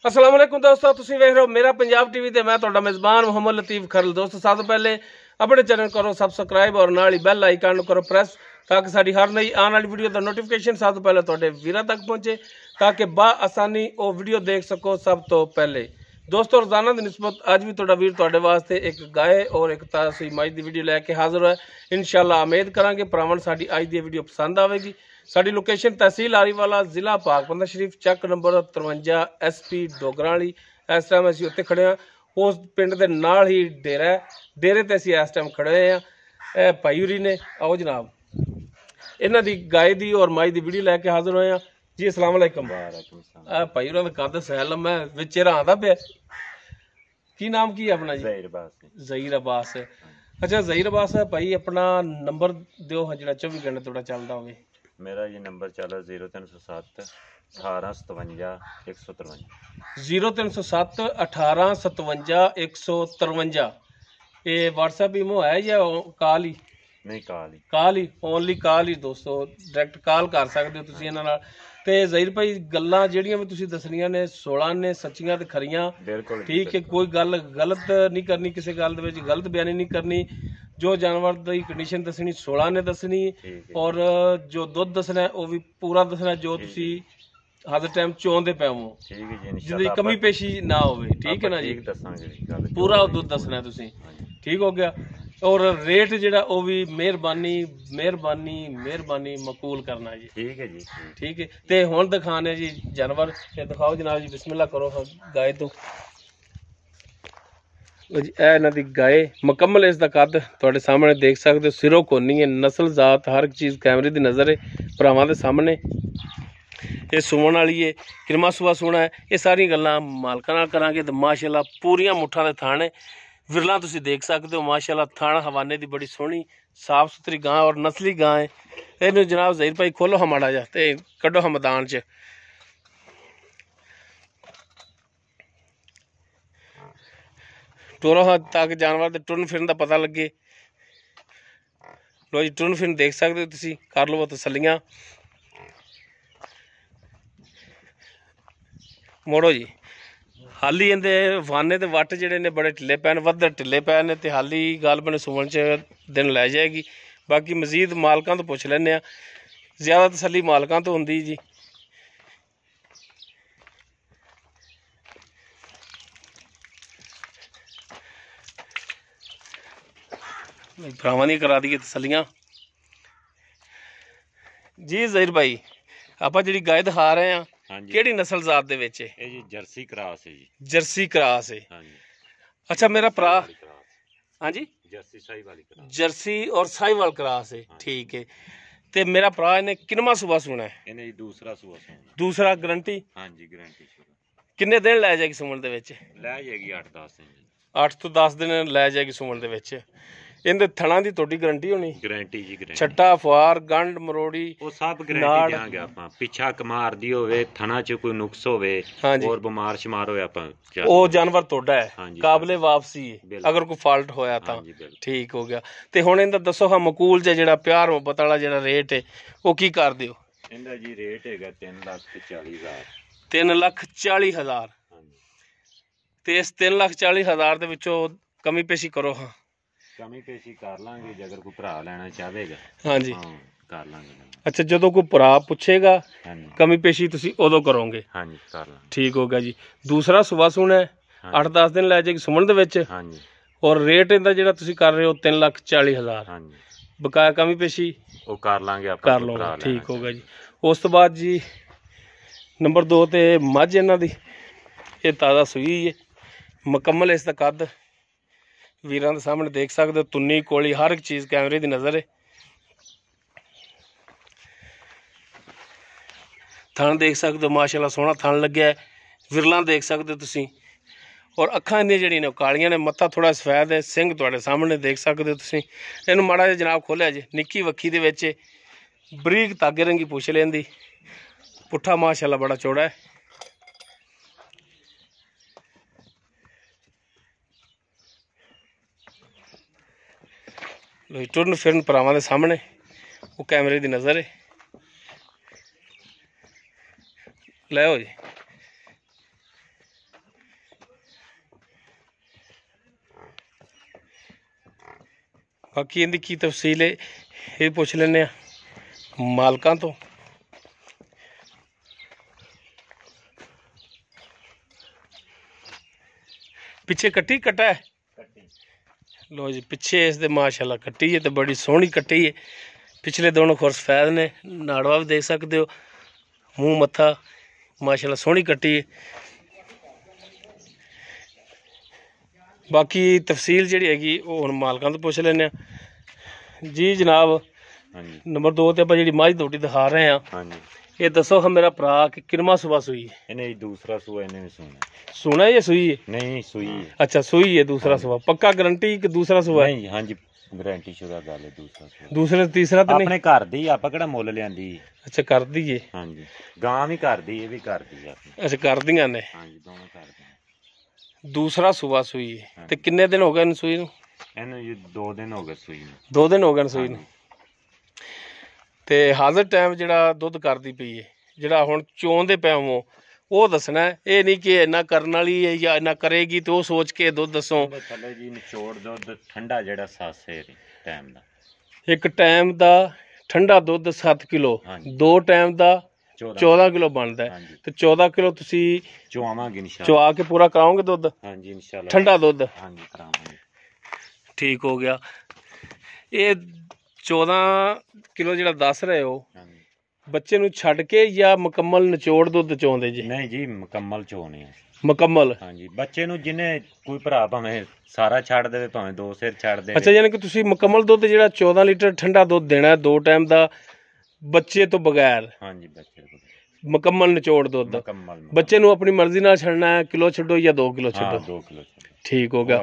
अस्सलाम वालेकुम दोस्तों, तुसीं वेख रहे हो मेरा पंजाब टीवी ते मैं तुहाडा मेज़बान मोहम्मद लतीफ़ खरल। दोस्तों सब तो पहले अपने चैनल करो सब्सक्राइब और नाल ही बैल आइकन करो प्रेस ताकि साडी हर नई आने वाली वीडियो का नोटिफिकेशन सब तो पहले तुहाडे वीरां तक पहुंचे ताकि बा आसानी वो वीडियो देख सको सब तो पहले। दोस्तों रोजाना की निस्बत अज भी तुहाडा वीर तुहाडे वास्ते एक गाय और एक ताज़ा सूई मझ की वीडियो लैके हाजिर है। इंशाअल्लाह उम्मीद करांगे भरावां नूं साडी अज दी वीडियो पसंद आवेगी। साडी लोकेशन तहसील आरीवाला जिला पाकबंदा शरीफ चक नंबर 53 SP डोगरां वाली। इस टाइम असीं उत्ते खड़े हाँ, उस पिंड दे नाल ही डेरा है। डेरे ते असीं इस टाइम खड़े हैं। ए भाई हुरी ने आओ जनाब इन्हां दी गाय दी और मझ दी वीडियो लैके हाजिर होए हैं जी। अस्सलाम वालेकुम। भाई हुरां दा कद सैल लम्मा है, विच चेहरा आंदा पिया। की नाम की है अपना जी? ज़हीर अब्बास। अच्छा ज़हीर अब्बास है भाई, अपना नंबर दिओ हाँ जिहड़ा 24 घंटे तुहाडा चलदा होवे। मेरा ये नंबर चल 0307 1857 153 0307 1857 153। ये व्हाट्सएप ईमो है या कॉल ही? नहीं काल ही ओनली काल ही। दोस्तों डायरैक्ट काल कर सकते हो तुसीं इन्हां नाल। ते ज़हीर भाई गल्लां जिहड़ियां भी तुसीं दसणियां ने 16 ने सच्चियां ते खरियां। बिल्कुल ठीक है, कोई गल गलत नहीं करनी, किसी गल दे विच गलत बयानी नहीं करनी। जो जानवर की कंडीशन दसनी 16 ने दसनी और जो दुध दसना है वो भी पूरा दसना जो तुसी हर टाइम चाहते पे हो, जिंदगी कमी पेशी ना हो। ठीक है ना जी, पूरा दुध दसना है तुसी। ठीक हो गया। और रेट जिहड़ा वो भी मेहरबानी मेहरबानी मेहरबानी मकबूल करना जी। ठीक है जी, ठीक है। ते हुण दिखाने जी जानवर, ते दिखाओ जनाब जी, बिस्मिल्लाह करो गाय तो जी। ए इन्हां दी गाय मुकम्मल इसका कद तुहाडे सामने देख सकते हो। सिरों कोनी है, नस्ल जात हर चीज़ कैमरे की नज़र है भरावां दे सामने। ये सुमन वाली है, किरमा सुआ सोना है। ये सारी गल्लां मालकां नाल करांगे। तो माशाअल्लाह पूरियां मुठ्ठां दे थान है, विरला तुसीं देख सकते हो। माशाअल्लाह थान हवाने की बड़ी सोहनी साफ सुथरी गां और नस्ली गां है। इहनूं जनाब ज़हीर भाई खोलो हा माड़ा जा ते कड्डो हा मैदान च। टुरो हाँ ताकि जानवर के टुरन फिरन का पता लगे। लो जी टुरन फिरन देख सकते हो तुसीं, कर लो तसल्लियां। मोड़ो जी। हाली इहदे वाने ते वट जिहड़े ने बड़े ढिले पै ने, वध ढिले पै ने, ते हाली गल बने सुमन च दिन लै जाएगी। बाकी मजीद मालकां तो पुछ लैने आ, ज़्यादा तसल्ली मालकां तो हुंदी जी। भरावां दी करा दी तसल्लियां जी। ज़हीर भाई आपां जिहड़ी गाय दिखा रहे हैं किहड़ी नस्ल जात दे विच? ये जी जर्सी क्रॉस है जी। जर्सी क्रॉस है। हाँ जी। अच्छा मेरा भरा, हाँ जी, जर्सी साहिवाल क्रॉस, जर्सी और साहिवाल क्रॉस है। ठीक है। ते मेरा भरा इन्हें किनमा सुबह सुना है? इन्हें जी दूसरा सुबह सुना। दूसरा गारंटी? हाँ जी गारंटी। किन्ने दिन लै जाएगी सुमन दे विच? लै जाएगी 8-10 दिन। 8 तो 10 दिन लै जाएगी सुमन दे विच। इनदे थणा दी तोड़ी गारंटी होनी? गारंटी जी गारंटी। छट्टा फुआर गंड मरोड़ी वो सब गारंटी देंगे आपां। पिछा कमार दी होवे, थणा च कोई नुक्स होवे और बीमार शमार होए आपां ओ जानवर तोड़ा है, काबले वापसी है अगर कोई फाल्ट होया तां। ठीक हो गया। ते हुण इंदा दसो हां मकूल जिहड़ा प्यार मुहब्बत वाला जिहड़ा रेट है वो की कर दिओ? इंदा जी रेट हैगा 3,40,000। 3,40,000। ते इस 3,40,000 दे विचों कमी पेशी करो हाँ। कमी पेशी कर लांगे जे अगर कोई भरा लेना चाहेगा। हाँ जी कर लांगे। अच्छा जदों कोई भरा पुछेगा कमी पेशी तुसीं उदों करोगे? हाँ जी कर लांगे। ठीक हो गया जी। दूसरा सुबह सुना है 8-10 दिन लै जाएगी सुमन दे विच। हाँ जी। और रेट इहदा जिहड़ा तुसीं कर रहे हो 3,40,000। हाँ जी। बकाया कमी पेशी वो कर लांगे आप कर लो। ठीक हो गया जी। उस तो बाद जी नंबर 2 ते मझ इन्हां दी ये ताज़ा सूई है, मुकम्मल इसका कद वीरां दे सामने देख सकते हो। तुन्नी कोली हर एक चीज़ कैमरे की नज़र है। थन देख सकते हो माशाल्लाह सोहना थन लग्या है। विरला देख सकते हो तुसीं। और अखां इन्नियां जिहड़ियां ने कालियां ने, मत्था थोड़ा सफेद है, सिंह तुहाडे सामने देख सकते हो तुसीं। इहनूं माड़ा जिहा जनाब खोलिया जी, निक्की वक्खी दे विच बरीक धागे रंगी पुछ लेंदी, पुट्ठा माशाल्लाह बड़ा चौड़ा है। टुरन फिरन भरावां दे सामने वो कैमरे की नज़र है। लै जी बाकी इनकी की तफसील है ये पुछ लेने मालकां तो। पिछे कट्टी कट्टा है, लो जी पिछे इसके माशाल्लाह कट्टी है तो बड़ी सोहनी कट्टी है। पिछले दोनों खुर सफेद ने, नाड़वा भी देख सकते हो, मूँह मत्था माशाल्लाह सोहनी कट्टी है। बाकी तफसील जी हैगी वो हुण मालकां तो पुछ लेने जी। जनाब नंबर 2 ते जी मझ तोड़ी दिखा रहे हैं, ये दसो हम मेरा भरा कि किरमा सुबह सुई है? इन्हें दूसरा सुबह इन्हें सुना है या सुई है? नहीं सुई है। अच्छा सुई है, दूसरा सुबह पक्का गारंटी कि दूसरा सुबह? नहीं हाँ जी गारंटी शुदा गल है, दूसरा सुबह। दूसरे तीसरा तो नहीं, अपने घर दी आप किहड़ा मुੱਲ लियांदी। अच्छा कर दी है? हाँ जी गां भी कर दी, ये भी कर दी अपनी। अच्छा कर दियां ने? हाँ जी दोनों कर दी। दूसरा सुबह सुई है ते किन्ने दिन हो गए इन सुई नूं? इन्हूं जी 2 दिन हो गए सुई नूं। 2 दिन हो गए सुई नूं ते हाज़र टाइम जिहड़ा दुध करदी पई है, जिहड़ा हुण चोंदे पए हो वो दसना है। ये नहीं कि इन्ना करन वाली है या इन्ना करेगी तो वो सोच के दुध दसो। थल्ले जी निचोड़ दुध ठंडा जिहड़ा 7 टाइम दा, एक टाइम दा ठंडा दुध 7 किलो, 2 टाइम दा 14 किलो बनता है। तो 14 किलो तुसी चुआवांगे इंशाल्लाह, चुआ के पूरा कराओगे दुध? हाँ जी इंशाल्लाह ठंडा दुध। हाँ जी करावांगे। ठीक हो गया। ये 14 किलो जिहड़ा दस रहे हो बच्चे नूं छड्ड के या मुकम्मल निचोड़ दुध चोंदे जी? नहीं जी मुकम्मल चोने है। मुकम्मल? हाँ जी बच्चे नूं जिन्हें कोई भरा भावें सारा छड्ड देवे भावें 2 सिर छड्ड दे। अच्छा यानी कि तुसी मुकम्मल दुध जिहड़ा 14 लीटर ठंडा दुध देना है 2 टाइम दा बच्चे तो बगैर? हाँ जी बच्चे मुकम्मल निचोड़ दुध। मुकम्मल बच्चे नूं अपनी मर्जी नाल छड्डना है, किलो छड्डो या 2 किलो छड्डो? 2 किलो। ठीक हो गया।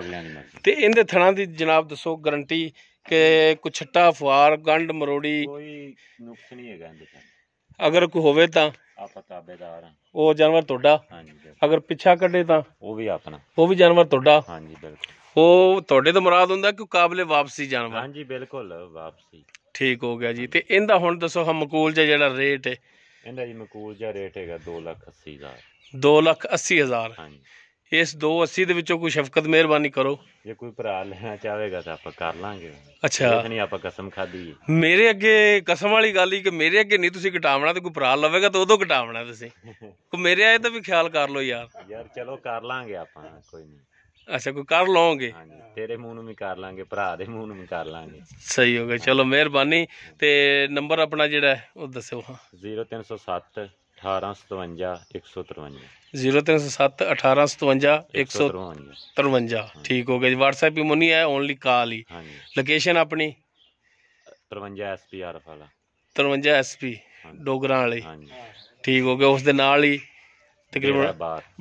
ते इहदे थणा दी जनाब दसो गारंटी कि कोई छट्टा फुआर गंढ मरोड़ी कोई नुक्स नहीं है इहदे च? अगर कोई होवे तां आप ताबेदार हां। वो जानवर तुहाडा? हाँ जी। अगर पिछा कड्ढे तां वो भी अपना? वो भी जानवर तुहाडा? हाँ जी बिल्कुल। वो तुहाडे तो मुराद हुंदा कि काबिले वापसी जानवर? हाँ जी बिल्कुल वापसी। ठीक हो गया जी। ते इहदा हुण दसो हम मकूल जिहड़ा रेट है? इहदा जी मकूल जिहा रेट हैगा 2,80,000। 2,80,000? हाँ जी। इस 280 ਦੇ ਵਿੱਚੋਂ ਕੋਈ ਸ਼ਫਕਤ ਮਿਹਰਬਾਨੀ ਕਰੋ। ਜੇ ਕੋਈ ਭਰਾ ਲੈਣਾ ਚਾਹੇਗਾ ਤਾਂ ਆਪਾਂ ਕਰ ਲਾਂਗੇ। ਅੱਛਾ ਨਹੀਂ ਆਪਾਂ ਕਸਮ ਖਾਦੀ ਹੈ ਮੇਰੇ ਅੱਗੇ ਕਸਮ ਵਾਲੀ ਗੱਲ ਹੀ ਕਿ ਮੇਰੇ ਅੱਗੇ ਨਹੀਂ ਤੁਸੀਂ ਘਟਾਵਣਾ ਤੇ ਕੋਈ ਭਰਾ ਲਵੇਗਾ ਤਾਂ ਉਦੋਂ ਘਟਾਵਣਾ ਤੁਸੀਂ ਕੋਈ ਮੇਰੇ ਆਏ ਤਾਂ ਵੀ ਖਿਆਲ ਕਰ ਲਓ ਯਾਰ। ਯਾਰ ਚਲੋ ਕਰ ਲਾਂਗੇ ਆਪਾਂ ਕੋਈ ਨਹੀਂ। ਅੱਛਾ ਕੋਈ ਕਰ ਲਓਗੇ? ਹਾਂਜੀ ਤੇਰੇ ਮੂੰਹ ਨੂੰ ਵੀ ਕਰ ਲਾਂਗੇ, ਭਰਾ ਦੇ ਮੂੰਹ ਨੂੰ ਵੀ ਕਰ ਲਾਂਗੇ। ਸਹੀ ਹੋ ਗਿਆ ਚਲੋ ਮਿਹਰਬਾਨੀ। ਤੇ ਨੰਬਰ ਆਪਣਾ ਜਿਹੜਾ ਉਹ ਦੱਸਿਓ। 0307 1857 153। 0307 1857 153। ठीक हो गया जी। व्हाट्सएप भी मुनी है, ओनली कॉल ही। लोकेशन अपनी 53 SP आरफ वाला 53 SP डोगरा वाली। ठीक हो गया। उस दे नाल ही तकरीबन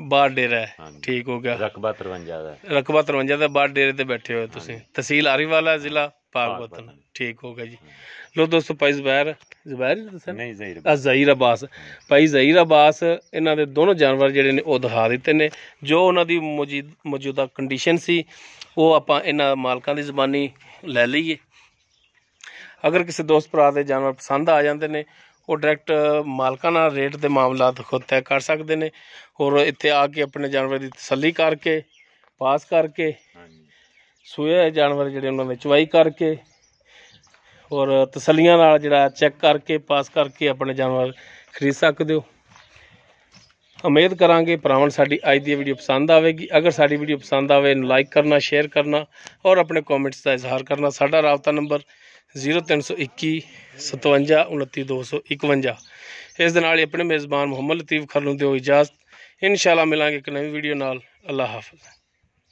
बाहर डेरा है। ठीक हो गया। रकबा 53 दा, रकबा 53 दा बाहर डेरे ते बैठे हो तुसीं। तहसील आरीवाला, जिला पाकपतन। ठीक हो गया जी। लो दोस्तों भाई ਜ਼ਬੈਰ नहीं ਜ਼ਹੀਰ ਅਬਾਸ ਭਾਈ ਜ਼ਹੀਰ ਅਬਾਸ ਇਹਨਾਂ ਦੇ ਦੋਨੋਂ ਜਾਨਵਰ ਜਿਹੜੇ ਨੇ ਉਹ ਦਿਖਾ ਦਿੱਤੇ ਨੇ। ਜੋ ਉਹਨਾਂ ਦੀ ਮੌਜੂਦਾ ਕੰਡੀਸ਼ਨ ਸੀ ਉਹ ਆਪਾਂ ਇਹਨਾਂ ਮਾਲਕਾਂ ਦੀ ਜ਼ਬਾਨੀ ਲੈ ਲਈਏ। ਅਗਰ ਕਿਸੇ ਦੋਸਤ ਭਰਾ ਦੇ ਜਾਨਵਰ ਪਸੰਦ ਆ ਜਾਂਦੇ ਨੇ ਉਹ ਡਾਇਰੈਕਟ ਮਾਲਕਾਂ ਨਾਲ ਰੇਟ ਦੇ ਮਾਮਲਾਤ ਖੁਦ ਤੈਅ ਕਰ ਸਕਦੇ ਨੇ। ਔਰ ਇੱਥੇ ਆ ਕੇ ਆਪਣੇ ਜਾਨਵਰ ਦੀ ਤਸੱਲੀ ਕਰਕੇ ਪਾਸ ਕਰਕੇ ਸੂਏ ਜਾਨਵਰ ਜਿਹੜੇ ਉਹਨਾਂ ਦੀ ਚਵਾਈ ਕਰਕੇ और तसलियां नाल जिहड़ा चेक करके पास करके अपने जानवर खरीद सकते हो। उम्मीद करांगे भरावां साडी अज दी वीडियो पसंद आवेगी। अगर साडी वीडियो पसंद आवे लाइक करना, शेयर करना और अपने कॉमेंट्स का इजहार करना। साडा राबता नंबर 0321 57 29 251। इस दे नाल अपने मेज़बान मुहम्मद लतीफ़ खरलू दिओ इजाज़त। इंशाअल्लाह मिलांगे एक नवी वीडियो नाल। अल्लाह हाफ़िज़।